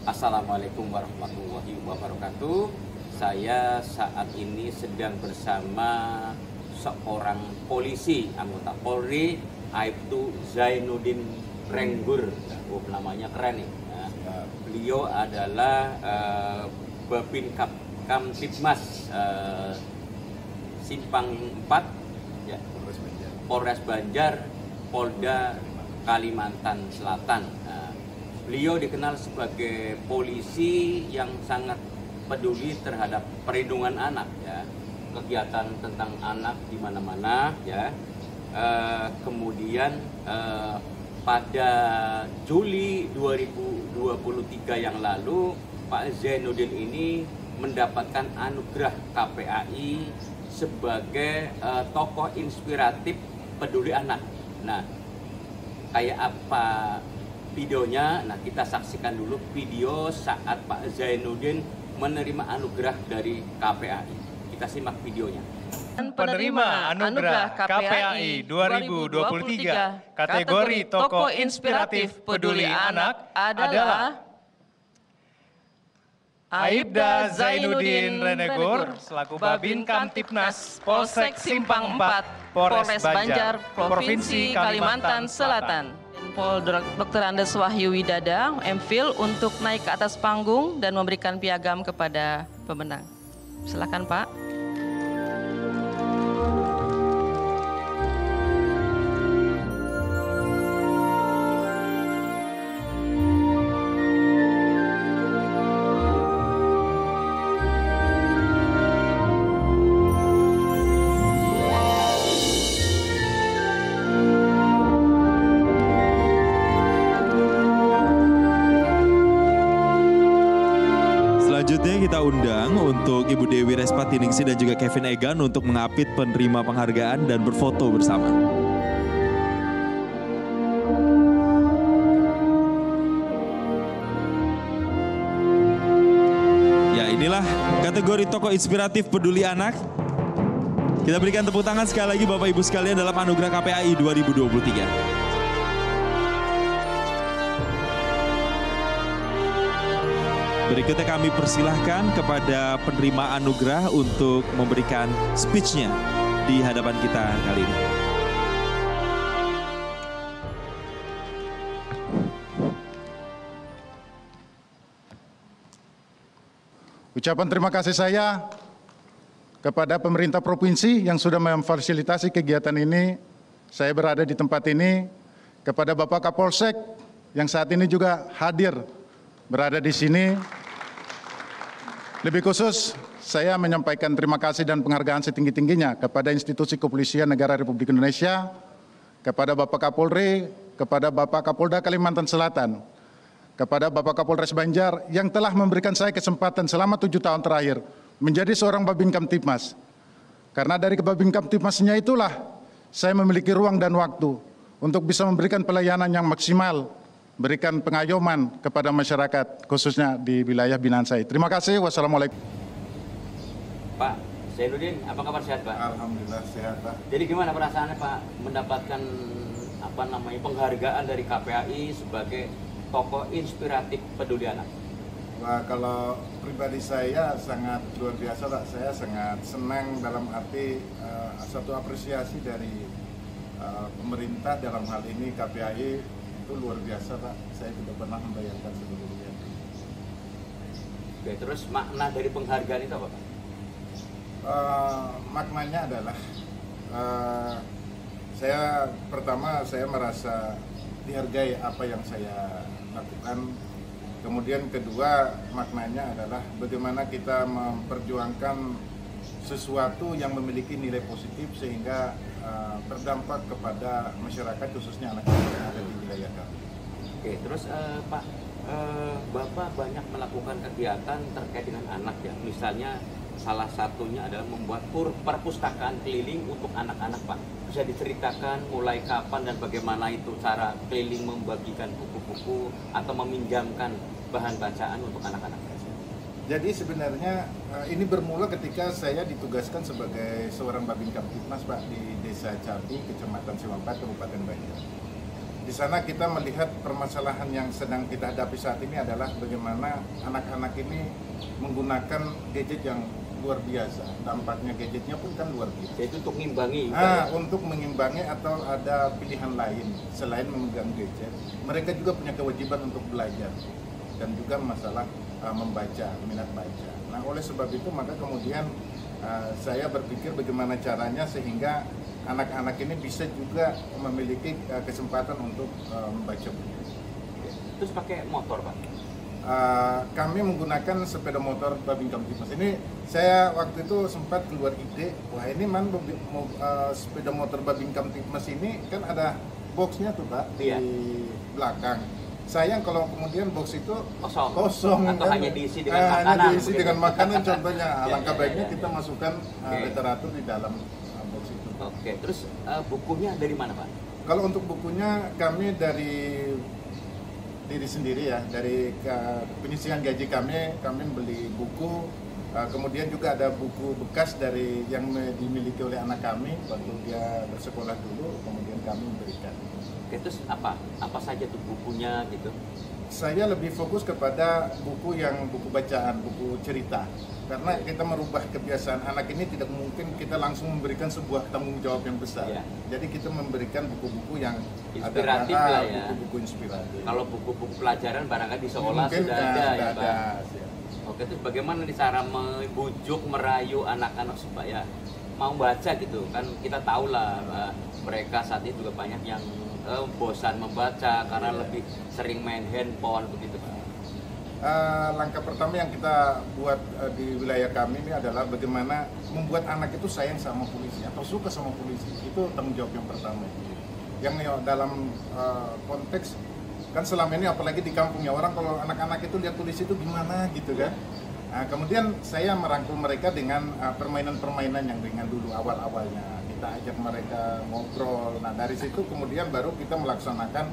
Assalamualaikum warahmatullahi wabarakatuh. Saya saat ini sedang bersama seorang polisi anggota Polri, Aibtu Zainuddin Renggur. Namanya keren nih. Nah, beliau adalah Babin Kamtibmas Simpang 4 ya, Polres Banjar, Polda Kalimantan Selatan. Nah, beliau dikenal sebagai polisi yang sangat peduli terhadap perlindungan anak, ya, kegiatan tentang anak di mana-mana, ya. Kemudian pada Juli 2023 yang lalu, Pak Zainuddin ini mendapatkan anugerah KPAI sebagai tokoh inspiratif peduli anak. Nah, kayak apa videonya? Nah, kita saksikan dulu video saat Pak Zainuddin menerima anugerah dari KPAI. Kita simak videonya. Penerima anugerah KPAI 2023 kategori tokoh inspiratif peduli anak adalah Aibda Zainuddin Renggur selaku Babin Kamtibnas Polsek Simpang 4 Polres Banjar Provinsi Kalimantan Selatan. Pol Dr. Andes Wahyu Widada, MPhil, untuk naik ke atas panggung dan memberikan piagam kepada pemenang. Silakan, Pak. Selanjutnya kita undang untuk Ibu Dewi Respatiningsih dan juga Kevin Egan untuk mengapit penerima penghargaan dan berfoto bersama. Ya, inilah kategori tokoh inspiratif peduli anak. Kita berikan tepuk tangan sekali lagi Bapak Ibu sekalian dalam anugerah KPAI 2023. Berikutnya kami persilahkan kepada penerima anugerah untuk memberikan speech-nya di hadapan kita kali ini. Ucapan terima kasih saya kepada pemerintah provinsi yang sudah memfasilitasi kegiatan ini. Saya berada di tempat ini, kepada Bapak Kapolsek yang saat ini juga hadir berada di sini. Lebih khusus, saya menyampaikan terima kasih dan penghargaan setinggi-tingginya kepada institusi kepolisian negara Republik Indonesia, kepada Bapak Kapolri, kepada Bapak Kapolda Kalimantan Selatan, kepada Bapak Kapolres Banjar yang telah memberikan saya kesempatan selama 7 tahun terakhir menjadi seorang Babin Kamtibmas. Karena dari Babin Kamtibmasnya itulah saya memiliki ruang dan waktu untuk bisa memberikan pelayanan yang maksimal, berikan pengayoman kepada masyarakat, khususnya di wilayah binaan saya. Terima kasih. Wassalamualaikum. Pak Zainuddin, apa kabar, sehat, Pak? Alhamdulillah sehat, Pak. Jadi gimana perasaannya, Pak, mendapatkan penghargaan dari KPAI sebagai tokoh inspiratif peduli anak? Wah, kalau pribadi saya sangat luar biasa, Pak. Saya sangat senang dalam arti satu apresiasi dari pemerintah dalam hal ini KPAI. Itu luar biasa, Pak. Saya tidak pernah membayangkan sebelumnya. Oke, terus makna dari penghargaan itu apa, Pak? Maknanya adalah saya merasa dihargai apa yang saya lakukan. Kemudian kedua, maknanya adalah bagaimana kita memperjuangkan sesuatu yang memiliki nilai positif sehingga berdampak kepada masyarakat, khususnya anak-anak yang ada di wilayah kami. Oke, terus Pak, Bapak banyak melakukan kegiatan terkait dengan anak, ya. Misalnya salah satunya adalah membuat perpustakaan keliling untuk anak-anak, Pak. Bisa diceritakan mulai kapan dan bagaimana itu cara keliling membagikan buku-buku atau meminjamkan bahan bacaan untuk anak-anak? Jadi sebenarnya ini bermula ketika saya ditugaskan sebagai seorang Babin Kamtibmas, Pak, di Desa Cabi, Kecamatan Simpang 4, Kabupaten Banjar. Di sana kita melihat permasalahan yang sedang kita hadapi saat ini adalah bagaimana anak-anak ini menggunakan gadget yang luar biasa. Dampaknya gadgetnya pun kan luar biasa. Jadi untuk mengimbangi. Untuk mengimbangi atau ada pilihan lain selain memegang gadget. Mereka juga punya kewajiban untuk belajar dan juga masalah membaca, minat baca. Nah, oleh sebab itu maka kemudian saya berpikir bagaimana caranya sehingga anak-anak ini bisa juga memiliki kesempatan untuk membaca buku. Terus pakai motor, Pak? Kami menggunakan sepeda motor Babin Kamtipmas. Ini saya waktu itu sempat keluar ide, wah ini sepeda motor Babin Kamtipmas ini kan ada boxnya tuh Pak di belakang. Sayang kalau kemudian box itu kosong atau kan? hanya diisi dengan makanan. Hanya diisi dengan makanan contohnya. Alangkah baiknya kita masukkan Okay. literatur di dalam box itu. Oke, terus bukunya dari mana Pak? Kalau untuk bukunya kami dari diri sendiri ya, dari penyisihan gaji kami beli buku, kemudian juga ada buku bekas dari yang dimiliki oleh anak kami waktu dia bersekolah dulu, kemudian kami memberikan. Oke, terus apa saja tuh bukunya gitu? Saya lebih fokus kepada buku bacaan, buku cerita. Karena kita merubah kebiasaan anak ini tidak mungkin kita langsung memberikan sebuah tanggung jawab yang besar. Ya. Jadi kita memberikan buku-buku yang inspiratif lah ya. Buku-buku inspiratif. Kalau buku-buku pelajaran barangkali di sekolah mungkin sudah ada ya Pak. Ya. Oke, terus bagaimana nih cara membujuk, merayu anak-anak supaya mau baca gitu? Kan kita tahu lah mereka saat ini juga banyak yang bosan membaca karena lebih sering main handphone begitu Pak. Langkah pertama yang kita buat di wilayah kami ini adalah bagaimana membuat anak itu sayang sama polisi atau suka sama polisi. Itu tanggung jawab yang pertama. Yang dalam konteks kan selama ini apalagi di kampungnya orang kalau anak-anak itu lihat polisi itu gimana gitu kan. Nah, kemudian saya merangkul mereka dengan permainan-permainan yang ringan dulu awal-awalnya. Kita ajak mereka ngobrol. Nah, dari situ kemudian baru kita melaksanakan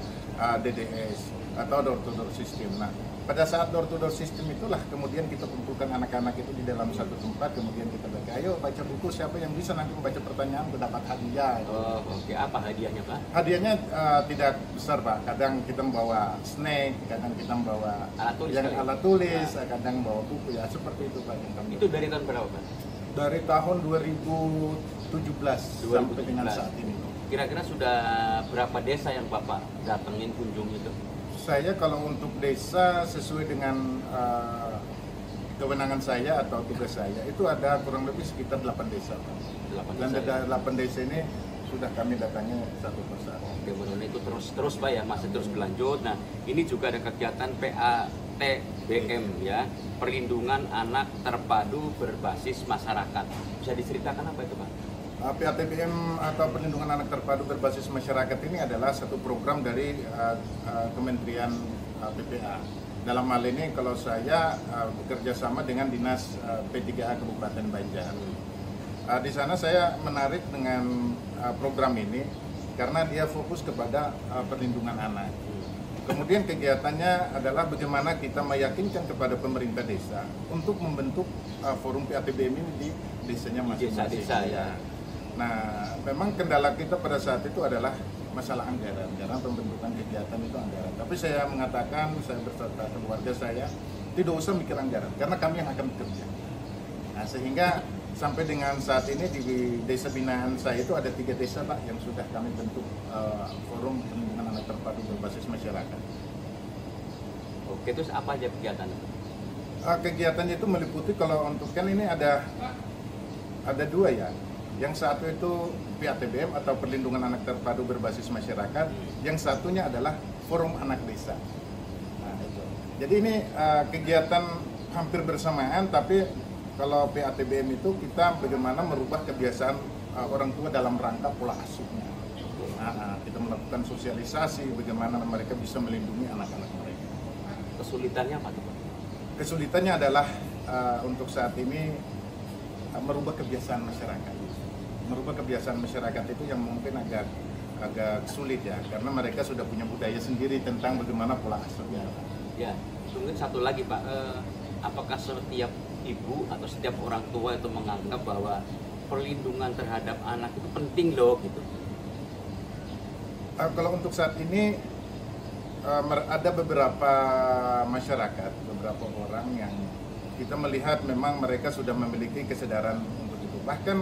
DDS atau door to door system. Nah, pada saat door to door system itulah kemudian kita kumpulkan anak-anak itu di dalam satu tempat, kemudian kita baca, ayo baca buku, siapa yang bisa nanti membaca pertanyaan mendapat hadiah. Oh, oke. Apa hadiahnya Pak? Hadiahnya tidak besar Pak, kadang kita membawa snack, kadang kita membawa alat tulis, kadang bawa buku, ya seperti itu Pak. Itu dari tahun berapa Pak? Dari tahun 2017 sampai dengan saat ini. Kira-kira sudah berapa desa yang Bapak datengin kunjung itu? Saya kalau untuk desa sesuai dengan kewenangan saya atau tugas saya itu ada kurang lebih sekitar 8 desa. 8 dan desa, 8 desa ini sudah kami datangi satu persatu. Oke, menurut itu terus Pak ya, masih terus berlanjut. Nah, ini juga ada kegiatan PATBM ya, Perlindungan Anak Terpadu Berbasis Masyarakat. Bisa diceritakan apa itu Pak? PATBM atau Perlindungan Anak Terpadu Berbasis Masyarakat ini adalah satu program dari Kementerian PPA. Dalam hal ini kalau saya bekerja sama dengan Dinas P3A Kabupaten Banjar. Di sana saya menarik dengan program ini karena dia fokus kepada perlindungan anak. Kemudian kegiatannya adalah bagaimana kita meyakinkan kepada pemerintah desa untuk membentuk forum PATBM ini di desanya masing-masing. Desa-desa ya. Nah, memang kendala kita pada saat itu adalah masalah anggaran, karena pembentukan kegiatan itu anggaran. Tapi saya mengatakan, saya beserta keluarga saya, tidak usah mikir anggaran, karena kami yang akan bekerja. Nah, sehingga sampai dengan saat ini di desa binaan saya itu ada 3 desa Pak yang sudah kami bentuk forum perlindungan anak terpadu berbasis masyarakat. Oke, terus apa aja kegiatannya? Kegiatannya itu meliputi kalau untuk kan ini ada 2 ya. Yang satu itu PATBM atau Perlindungan Anak Terpadu Berbasis Masyarakat, yang satunya adalah Forum Anak Desa. Nah, itu. Jadi ini kegiatan hampir bersamaan, tapi kalau PATBM itu kita bagaimana merubah kebiasaan orang tua dalam rangka pola asuhnya. Nah, kita melakukan sosialisasi bagaimana mereka bisa melindungi anak-anak mereka. Kesulitannya apa tuh Pak? Kesulitannya adalah untuk saat ini merubah kebiasaan masyarakat. Merubah kebiasaan masyarakat itu yang mungkin agak sulit ya, karena mereka sudah punya budaya sendiri tentang bagaimana pola asuhnya. Ya, mungkin satu lagi Pak, apakah setiap ibu atau setiap orang tua itu menganggap bahwa perlindungan terhadap anak itu penting loh gitu? Kalau untuk saat ini ada beberapa masyarakat, beberapa orang yang kita melihat memang mereka sudah memiliki kesadaran untuk itu. Bahkan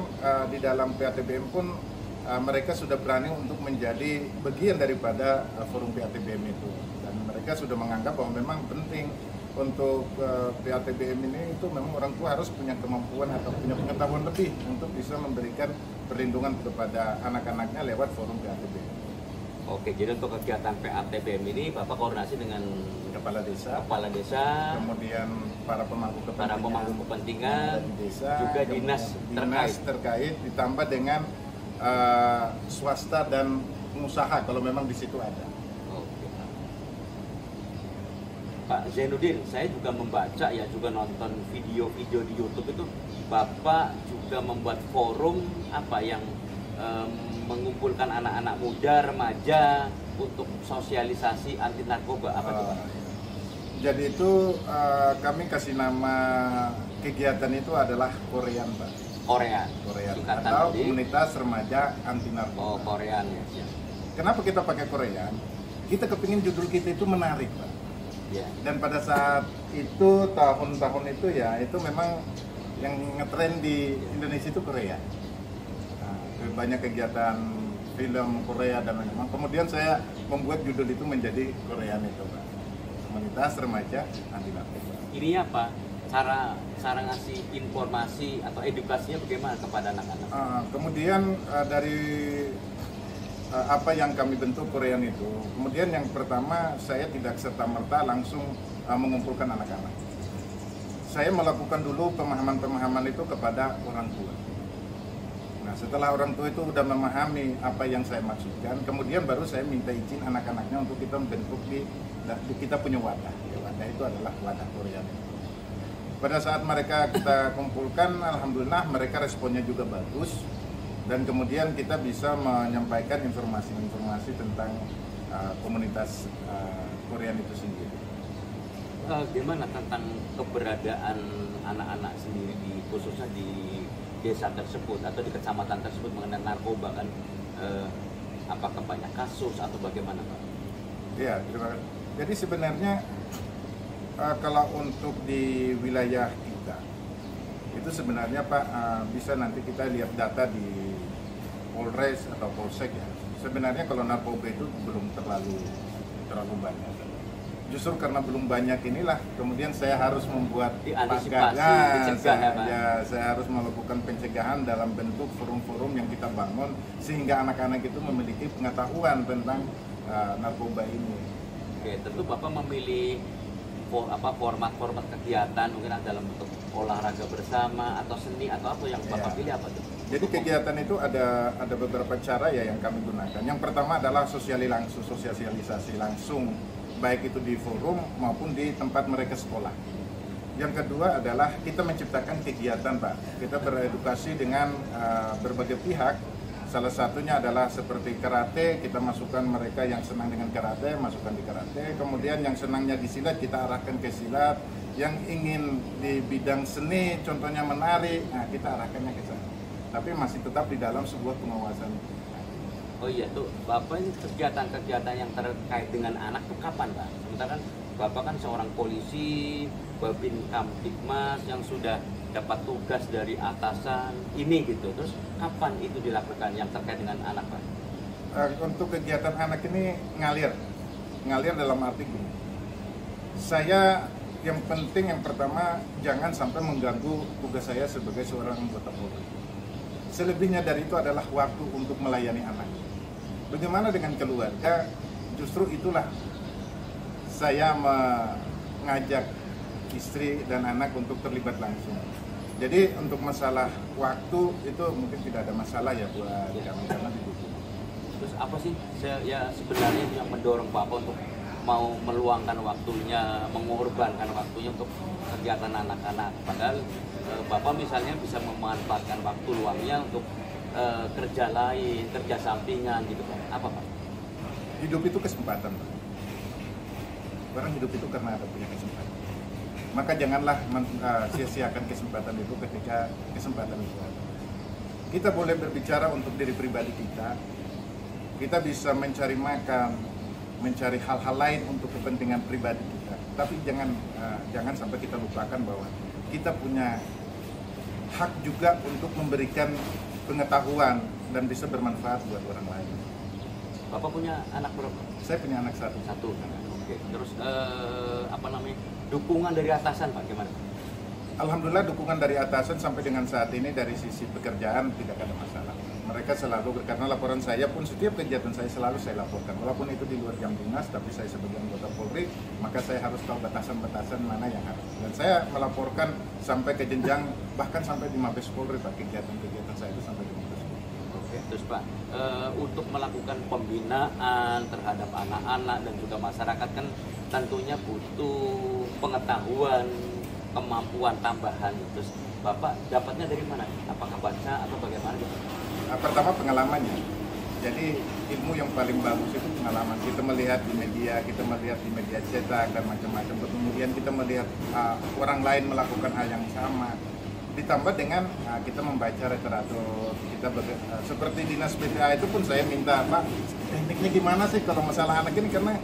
di dalam PATBM pun mereka sudah berani untuk menjadi bagian daripada forum PATBM itu. Dan mereka sudah menganggap bahwa memang penting untuk PATBM ini itu memang orang tua harus punya kemampuan atau punya pengetahuan lebih untuk bisa memberikan perlindungan kepada anak-anaknya lewat forum PATBM. Oke, jadi untuk kegiatan PATBM ini Bapak koordinasi dengan Kepala desa, kemudian para pemangku kepentingan, di desa, juga dinas terkait, ditambah dengan swasta dan pengusaha kalau memang di situ ada. Oke. Pak Zainuddin, saya juga membaca ya, juga nonton video-video di YouTube itu Bapak juga membuat forum apa yang mengumpulkan anak-anak muda, remaja untuk sosialisasi anti narkoba apa itu Pak? Jadi itu kami kasih nama kegiatan itu adalah Korean Pak. Korean Atau Komunitas Remaja Anti Narkoba. Oh, Korean ya. Kenapa kita pakai Korean? Kita kepingin judul kita itu menarik Pak. Ya. Dan pada saat itu tahun-tahun itu ya itu memang yang ngetren di Indonesia itu Korea. Banyak kegiatan film Korea dan lain-lain. Kemudian saya membuat judul itu menjadi Korean itu Pak. Komunitas Remaja Anti Narkoba. Ini apa? Cara ngasih informasi atau edukasinya bagaimana kepada anak-anak? Kemudian dari apa yang kami bentuk Korean itu, kemudian yang pertama saya tidak serta-merta langsung mengumpulkan anak-anak. Saya melakukan dulu pemahaman-pemahaman itu kepada orang tua. Nah, setelah orang tua itu sudah memahami apa yang saya maksudkan, kemudian baru saya minta izin anak-anaknya untuk kita membentuk kita punya wadah. Ya, wadah itu adalah wadah Korean. Pada saat mereka kita kumpulkan, alhamdulillah mereka responnya juga bagus, dan kemudian kita bisa menyampaikan informasi-informasi tentang komunitas Korean itu sendiri. Gimana tentang keberadaan anak-anak sendiri khususnya di desa tersebut atau di kecamatan tersebut mengenai narkoba kan, apakah banyak kasus atau bagaimana Pak? Iya, terima kasih. Jadi sebenarnya kalau untuk di wilayah kita itu sebenarnya Pak bisa nanti kita lihat data di Polres atau Polsek ya. Sebenarnya kalau narkoba itu belum terlalu banyak. Justru karena belum banyak inilah kemudian saya harus membuat saya harus melakukan pencegahan dalam bentuk forum-forum yang kita bangun sehingga anak-anak itu memiliki pengetahuan tentang narkoba ini. Oke, tentu Bapak memilih format kegiatan mungkin dalam bentuk olahraga bersama atau seni atau apa yang Bapak pilih apa tuh? Jadi kegiatan itu ada beberapa cara ya yang kami gunakan. Yang pertama adalah sosialisasi langsung baik itu di forum maupun di tempat mereka sekolah. Yang kedua adalah kita menciptakan kegiatan Pak. Kita beredukasi dengan berbagai pihak. Salah satunya adalah seperti karate, kita masukkan mereka yang senang dengan karate, masukkan di karate. Kemudian yang senangnya di silat, kita arahkan ke silat. Yang ingin di bidang seni, contohnya menari, nah kita arahkannya ke sana. Tapi masih tetap di dalam sebuah pengawasan. Oh iya tuh, Bapak ini kegiatan-kegiatan yang terkait dengan anak tuh kapan Pak? Sementara kan Bapak kan seorang polisi, Babin Kamtipmas yang sudah dapat tugas dari atasan ini gitu. Terus kapan itu dilakukan yang terkait dengan anak Pak? Untuk kegiatan anak ini ngalir dalam arti gini. Saya yang penting yang pertama jangan sampai mengganggu tugas saya sebagai seorang anggota Polri. Selebihnya dari itu adalah waktu untuk melayani anak. Bagaimana dengan keluarga? Justru itulah saya mengajak istri dan anak untuk terlibat langsung. Jadi untuk masalah waktu itu mungkin tidak ada masalah ya buat kami karena didukung. Terus apa sih ya sebenarnya yang mendorong Bapak untuk mau meluangkan waktunya, mengorbankan waktunya untuk kegiatan anak-anak? Padahal Bapak misalnya bisa memanfaatkan waktu luangnya untuk kerja lain, kerja sampingan gitu Pak. Apa Pak? Hidup itu kesempatan Pak. Orang hidup itu karena ada punya kesempatan. Maka janganlah sia-siakan kesempatan itu ketika kesempatan itu ada. Kita boleh berbicara untuk diri pribadi kita, kita bisa mencari makan, mencari hal-hal lain untuk kepentingan pribadi kita. Tapi jangan sampai kita lupakan bahwa kita punya hak juga untuk memberikan pengetahuan dan bisa bermanfaat buat orang lain. Bapak punya anak berapa? Saya punya anak satu. Oke. Terus dukungan dari atasan Pak gimana? Alhamdulillah dukungan dari atasan sampai dengan saat ini dari sisi pekerjaan tidak ada masalah. Mereka selalu, karena laporan saya pun setiap kegiatan saya selalu saya laporkan. Walaupun itu di luar jam dinas, tapi saya sebagai anggota Polri, maka saya harus tahu batasan-batasan mana yang harus. Dan saya melaporkan sampai ke jenjang, bahkan sampai di Mabes Polri Pak, kegiatan-kegiatan saya itu sampai di Mabes Polri. Oke, terus Pak, untuk melakukan pembinaan terhadap anak-anak dan juga masyarakat kan tentunya butuh pengetahuan, kemampuan tambahan. Terus Bapak dapatnya dari mana? Apakah baca atau bagaimana? Pertama pengalamannya. Jadi ilmu yang paling bagus itu pengalaman. Kita melihat di media, cetak dan macam-macam. Kemudian kita melihat orang lain melakukan hal yang sama. Ditambah dengan kita membaca literatur. Seperti dinas PPA itu pun saya minta, Pak, tekniknya gimana sih kalau masalah anak ini, karena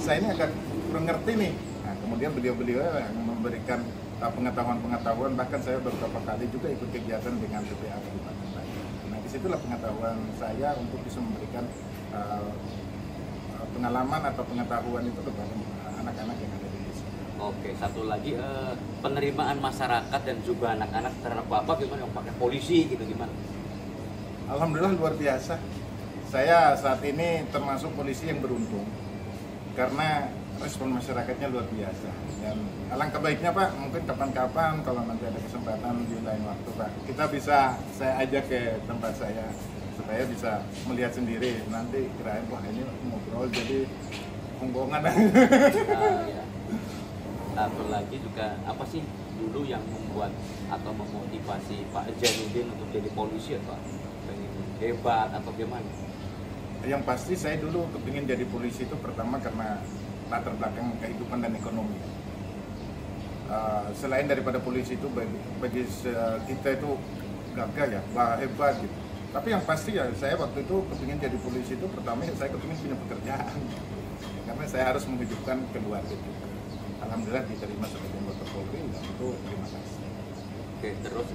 saya ini agak kurang ngerti nih. Nah, kemudian beliau-beliau yang memberikan pengetahuan-pengetahuan, bahkan saya beberapa kali juga ikut kegiatan dengan PPA Kabupaten Banjar. Nah, disitulah pengetahuan saya untuk bisa memberikan pengalaman atau pengetahuan itu kepada anak-anak yang ada di desa. Oke, satu lagi penerimaan masyarakat dan juga anak-anak terhadap Bapak gimana? Yang pakai polisi gitu gimana? Alhamdulillah luar biasa. Saya saat ini termasuk polisi yang beruntung karena respon masyarakatnya luar biasa. Dan alangkah baiknya Pak, mungkin kapan-kapan kalau nanti ada kesempatan di lain waktu Pak, kita bisa saya ajak ke tempat saya supaya bisa melihat sendiri. Nanti kirain wah ini ngobrol jadi pengbohongan. Ya. Satu lagi juga apa sih dulu yang membuat atau memotivasi Pak Zainuddin untuk jadi polisi ya Pak? Pengen hebat atau gimana? Yang pasti saya dulu kepingin jadi polisi itu pertama karena latar belakang kehidupan dan ekonomi. Selain daripada polisi itu bagi kita itu gagah ya, hebat gitu. Tapi yang pasti ya saya waktu itu kepingin jadi polisi itu pertama saya kepingin punya pekerjaan. Karena saya harus menghidupkan keluarga itu. Alhamdulillah diterima sebagai anggota Polri dan itu terima kasih. Oke, terus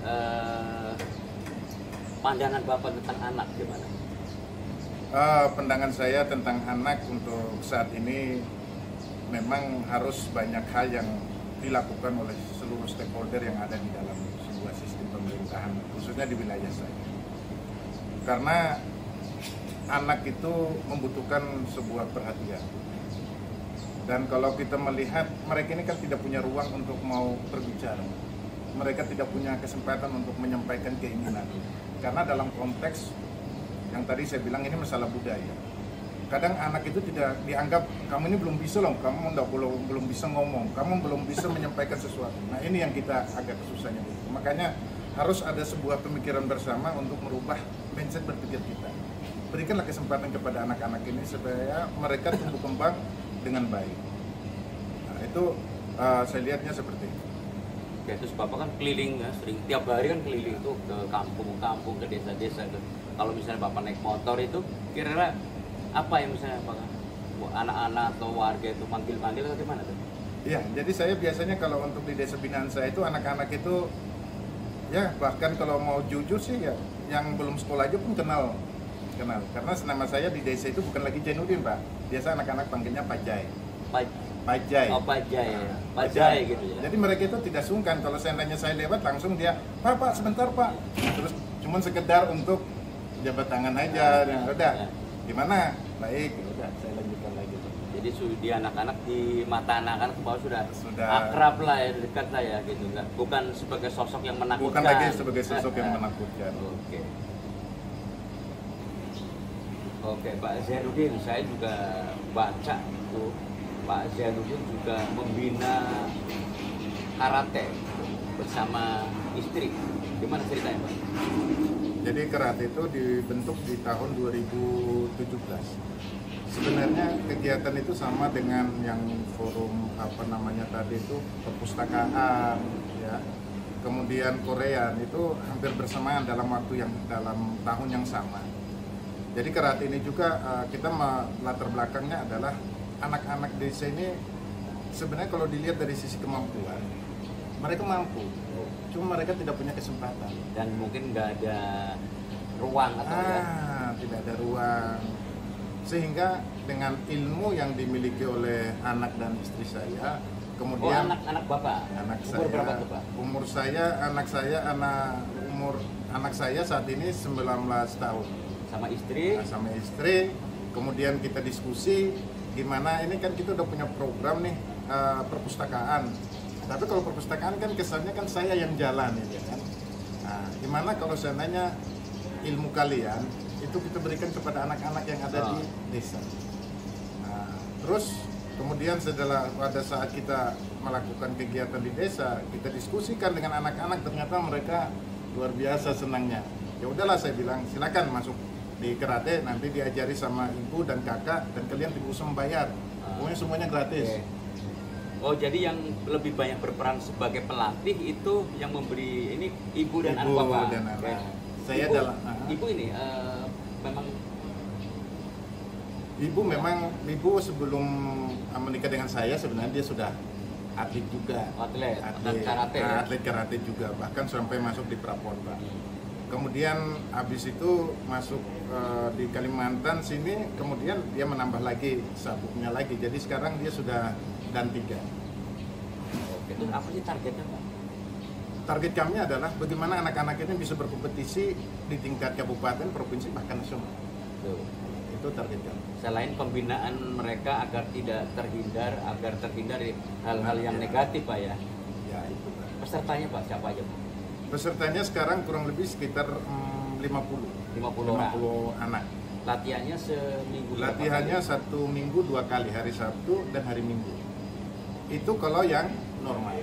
pandangan Bapak tentang anak gimana? Pandangan saya tentang anak untuk saat ini memang harus banyak hal yang dilakukan oleh seluruh stakeholder yang ada di dalam sebuah sistem pemerintahan, khususnya di wilayah saya. Karena anak itu membutuhkan sebuah perhatian. Dan kalau kita melihat mereka ini kan tidak punya ruang untuk mau berbicara. Mereka tidak punya kesempatan untuk menyampaikan keinginan. Karena dalam konteks yang tadi saya bilang ini masalah budaya. Kadang anak itu tidak dianggap kamu ini belum bisa loh, kamu belum bisa ngomong, kamu belum bisa menyampaikan sesuatu. Nah ini yang kita agak kesusahannya. Makanya harus ada sebuah pemikiran bersama untuk merubah mindset berpikir kita. Berikanlah kesempatan kepada anak-anak ini supaya mereka tumbuh kembang dengan baik. Nah itu saya lihatnya seperti itu. Oke, terus Bapak kan keliling ya, sering tiap hari kan keliling tuh ke kampung-kampung, ke desa-desa. Kalau misalnya Bapak naik motor itu, kira-kira apa yang misalnya Bapak anak-anak atau warga itu manggil-manggil atau gimana tuh? Iya, jadi saya biasanya kalau untuk di desa binaan saya itu anak-anak itu ya bahkan kalau mau jujur sih ya yang belum sekolah aja pun kenal. Karena nama saya di desa itu bukan lagi Zainuddin Pak. Biasa anak-anak panggilnya Pak Jai. Pajai. Oh Pajai ya. Pajai gitu ya. Jadi mereka itu tidak sungkan kalau seandainya saya lewat langsung dia, Pak sebentar Pak. Terus cuman sekedar untuk jabat tangan aja dan udah. Gimana? Baik, udah saya lanjutkan lagi. Jadi di anak-anak di mata anak-anak ke bawah sudah akrab lah ya, dekat lah ya gitu kan. Bukan sebagai sosok yang menakutkan. Bukan lagi sebagai sosok yang menakutkan. Oke, Pak Zainuddin, saya juga baca tuh Pak Zainuddin juga membina karate bersama istri. Gimana ceritanya Pak? Jadi karate itu dibentuk di tahun 2017. Sebenarnya kegiatan itu sama dengan yang forum tadi itu perpustakaan ya. Kemudian Korea itu hampir bersamaan dalam tahun yang sama. Jadi karate ini juga kita latar belakangnya adalah anak-anak desa ini sebenarnya kalau dilihat dari sisi kemampuan, mereka mampu, cuma mereka tidak punya kesempatan. Dan mungkin nggak ada ruang atau ya? Tidak ada ruang. Sehingga dengan ilmu yang dimiliki oleh anak dan istri saya, kemudian anak Bapak? Umur berapa tuh, Pak? Umur anak saya saat ini 19 tahun. Sama istri? Sama istri, kemudian kita diskusi gimana, ini kan kita udah punya program nih perpustakaan. Tapi kalau perpustakaan kan kesannya kan saya yang jalan ya kan. Nah, gimana kalau seandainya ilmu kalian itu kita berikan kepada anak-anak yang ada di desa. Nah, terus kemudian pada saat kita melakukan kegiatan di desa, kita diskusikan dengan anak-anak, ternyata mereka luar biasa senangnya. Ya udahlah, saya bilang silakan masuk di karate, nanti diajari sama ibu dan kakak, dan kalian tidak usah membayar, pokoknya semuanya gratis. Oh, jadi yang lebih banyak berperan sebagai pelatih itu yang memberi ini ibu dan anak Bapak. Dan anak. Saya ibu ini memang ibu sebelum menikah dengan saya sebenarnya dia sudah atlet juga, atlet karate juga, bahkan sampai masuk di Praponda. Kemudian habis itu masuk di Kalimantan sini, kemudian dia menambah lagi sabuknya lagi. Jadi sekarang dia sudah dan 3. Oke, itu apa sih targetnya, Pak? Target kami adalah bagaimana anak-anak ini bisa berkompetisi di tingkat kabupaten, provinsi, bahkan nasional. Itu target kami. Selain pembinaan mereka agar tidak terhindar, dari hal-hal yang negatif, Pak ya? Ya, itu Pak. Pesertanya, Pak, siapa aja, Pak? Pesertanya sekarang kurang lebih sekitar 50 anak. Latihannya seminggu? Latihannya 1 minggu 2 kali, hari Sabtu dan hari Minggu. Itu kalau yang normal.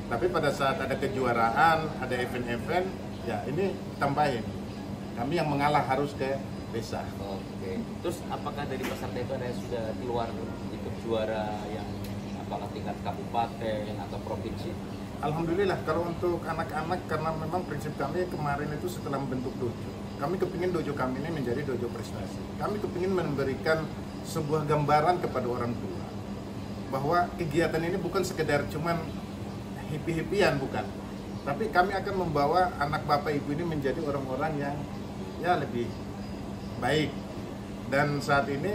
Tapi pada saat ada kejuaraan, ada event-event, ya ini tambahin. Kami yang mengalah harus ke desa. Oke. Terus apakah dari peserta itu ada yang sudah keluar ikut juara yang apakah tingkat kabupaten atau provinsi? Alhamdulillah, kalau untuk anak-anak, karena memang prinsip kami kemarin itu setelah membentuk dojo, kami kepingin dojo kami ini menjadi dojo prestasi. Kami kepingin memberikan sebuah gambaran kepada orang tua bahwa kegiatan ini bukan sekedar cuman hippie-hippian, bukan. Tapi kami akan membawa anak bapak ibu ini menjadi orang-orang yang ya lebih baik. Dan saat ini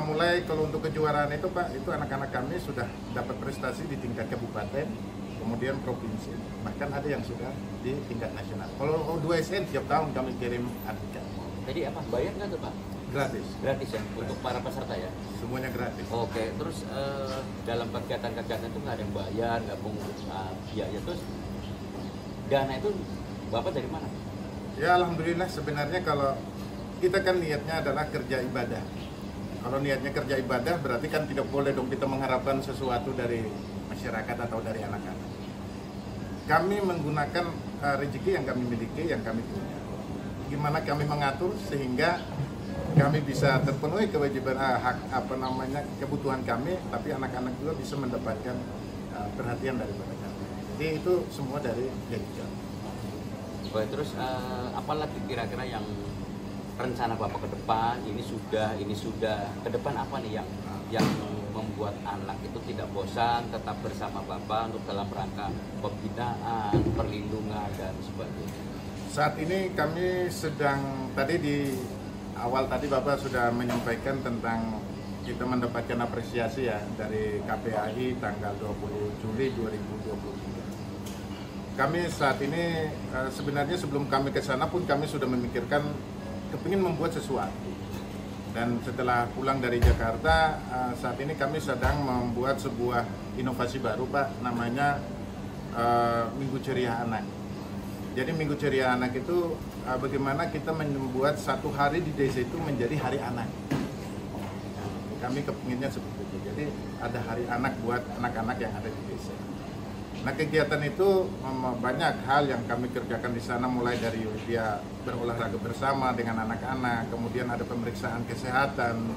mulai kalau untuk kejuaraan itu Pak, itu anak-anak kami sudah dapat prestasi di tingkat kabupaten, kemudian provinsi, bahkan ada yang sudah di tingkat nasional. Kalau O2SN tiap tahun kami kirim atlet. Jadi apa, bayar nggak tuh Pak? Gratis. Gratis ya, untuk para peserta ya? Semuanya gratis. Oke, terus dalam kegiatan-kegiatan itu nggak ada yang bayar, nggak pungut biaya, terus dana itu Bapak dari mana? Ya Alhamdulillah, sebenarnya kalau kita kan niatnya adalah kerja ibadah. Kalau niatnya kerja ibadah berarti kan tidak boleh dong kita mengharapkan sesuatu dari masyarakat atau dari anak-anak. Kami menggunakan rezeki yang kami miliki, yang kami punya. Gimana kami mengatur sehingga kami bisa terpenuhi kewajiban kebutuhan kami, tapi anak-anak juga bisa mendapatkan perhatian daripada kami. Jadi itu semua dari gaji kami. Baik, terus apalagi kira-kira yang rencana Bapak ke depan, ini sudah ke depan apa nih yang membuat anak itu tidak bosan tetap bersama Bapak untuk dalam rangka pembinaan, perlindungan dan sebagainya? Saat ini kami sedang, tadi di awal tadi Bapak sudah menyampaikan tentang kita mendapatkan apresiasi ya dari KPAI tanggal 20 Juli 2023. Kami saat ini sebenarnya sebelum kami ke sana pun kami sudah memikirkan kepingin membuat sesuatu. Dan setelah pulang dari Jakarta, saat ini kami sedang membuat sebuah inovasi baru Pak, namanya Minggu Ceria Anak. Jadi Minggu Ceria Anak itu bagaimana kita membuat satu hari di desa itu menjadi hari anak. Kami kepinginnya seperti itu. Jadi ada hari anak buat anak-anak yang ada di desa. Nah kegiatan itu banyak hal yang kami kerjakan di sana, mulai dari dia berolahraga bersama dengan anak-anak, kemudian ada pemeriksaan kesehatan,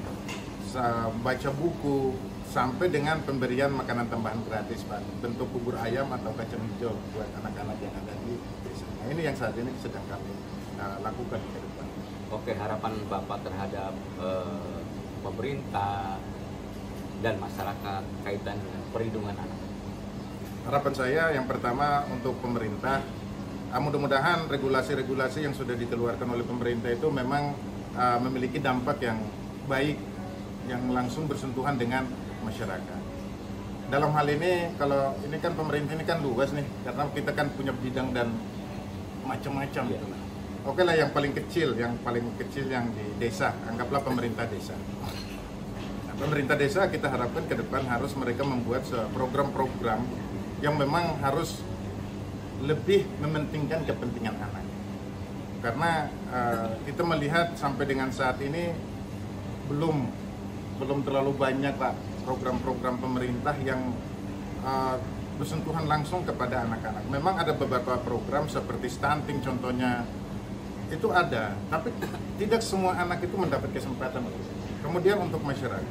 baca buku, sampai dengan pemberian makanan tambahan gratis Pak, bentuk bubur ayam atau kacang hijau buat anak-anak yang ada di desa. Nah ini yang saat ini sedang kami lakukan ke depan. Oke, harapan Bapak terhadap pemerintah dan masyarakat kaitan dengan perlindungan anak. Harapan saya yang pertama untuk pemerintah, mudah-mudahan regulasi-regulasi yang sudah dikeluarkan oleh pemerintah itu memang memiliki dampak yang baik, yang langsung bersentuhan dengan masyarakat. Dalam hal ini, kalau ini kan pemerintah ini kan luas nih, karena kita kan punya bidang dan macam-macam gitu lah. Oke lah, yang paling kecil yang di desa, anggaplah pemerintah desa. Nah, pemerintah desa kita harapkan ke depan harus mereka membuat program-program yang memang harus lebih mementingkan kepentingan anak. Karena kita melihat sampai dengan saat ini belum terlalu banyak Pak program-program pemerintah yang bersentuhan langsung kepada anak-anak. Memang ada beberapa program seperti stunting contohnya, itu ada, tapi tidak semua anak itu mendapat kesempatan. Kemudian untuk masyarakat,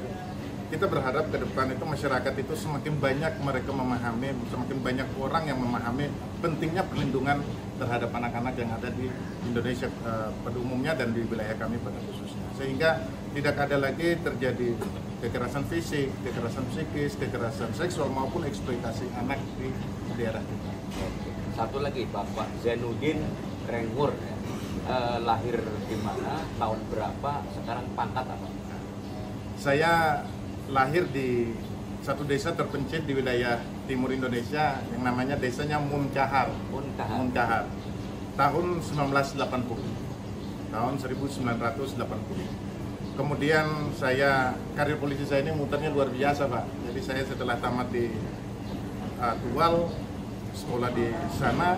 kita berharap ke depan itu masyarakat itu semakin banyak mereka memahami, semakin banyak orang yang memahami pentingnya perlindungan terhadap anak-anak yang ada di Indonesia pada umumnya dan di wilayah kami pada khususnya. Sehingga tidak ada lagi terjadi kekerasan fisik, kekerasan psikis, kekerasan seksual maupun eksploitasi anak di daerah kita. Satu lagi, Bapak Zainuddin Rengur, lahir di mana, tahun berapa, sekarang pangkat apa? Saya lahir di satu desa terpencil di wilayah timur Indonesia yang namanya desanya Muncahar. Tahun 1980. Tahun 1980. Kemudian karir polisi saya ini muternya luar biasa Pak. Jadi saya setelah tamat di Tual, sekolah di sana,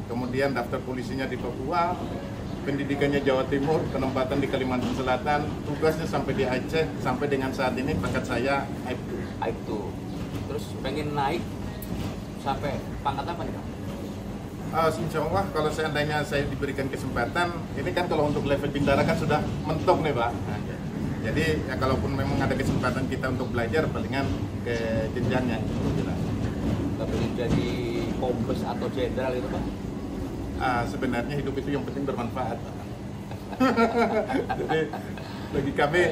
kemudian daftar polisinya di Papua, pendidikannya Jawa Timur, penempatan di Kalimantan Selatan, tugasnya sampai di Aceh, sampai dengan saat ini pangkat saya Aibtu. Terus pengen naik sampai pangkat apa nih Pak? Insya Allah kalau seandainya saya diberikan kesempatan, ini kan kalau untuk level bintara kan sudah mentok nih Pak. Jadi ya kalaupun memang ada kesempatan kita untuk belajar, palingan ke jenjangnya. Nggak pengen jadi kombes atau jenderal itu Pak? Sebenarnya hidup itu yang penting bermanfaat. Jadi bagi kami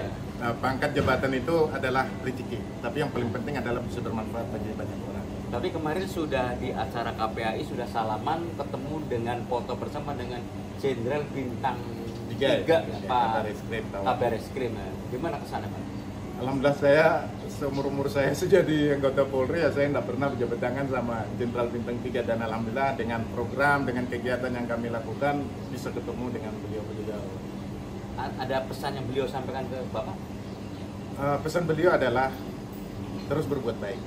pangkat jabatan itu adalah rezeki, tapi yang paling penting adalah bisa bermanfaat bagi banyak orang. Tapi kemarin sudah di acara KPAI sudah salaman, ketemu dengan foto bersama dengan Jenderal Bintang 3 Pak Kabar Eskrim. Gimana kesana Pak? Alhamdulillah, saya seumur-umur saya sejak di anggota Polri ya saya nggak pernah berjabat tangan sama Jenderal Bintang 3, dan alhamdulillah dengan program, dengan kegiatan yang kami lakukan bisa ketemu dengan beliau-beliau. Ada pesan yang beliau sampaikan ke Bapak? Pesan beliau adalah terus berbuat baik.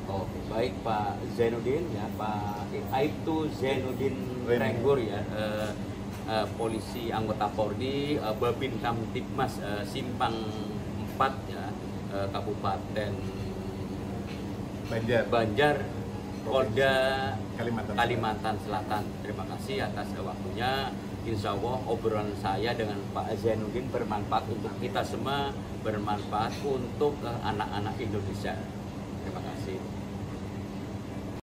Oke, baik Pak Zainuddin ya, Pak Aibtu Zainuddin Rengur ya, polisi anggota Polri, Babin Kamtipmas Simpang 4 ya, Kabupaten Banjar, Polda Kalimantan Selatan. Terima kasih atas waktunya. Insya Allah obrolan saya dengan Pak Zainuddin bermanfaat untuk kita semua, bermanfaat untuk anak-anak Indonesia. Terima kasih.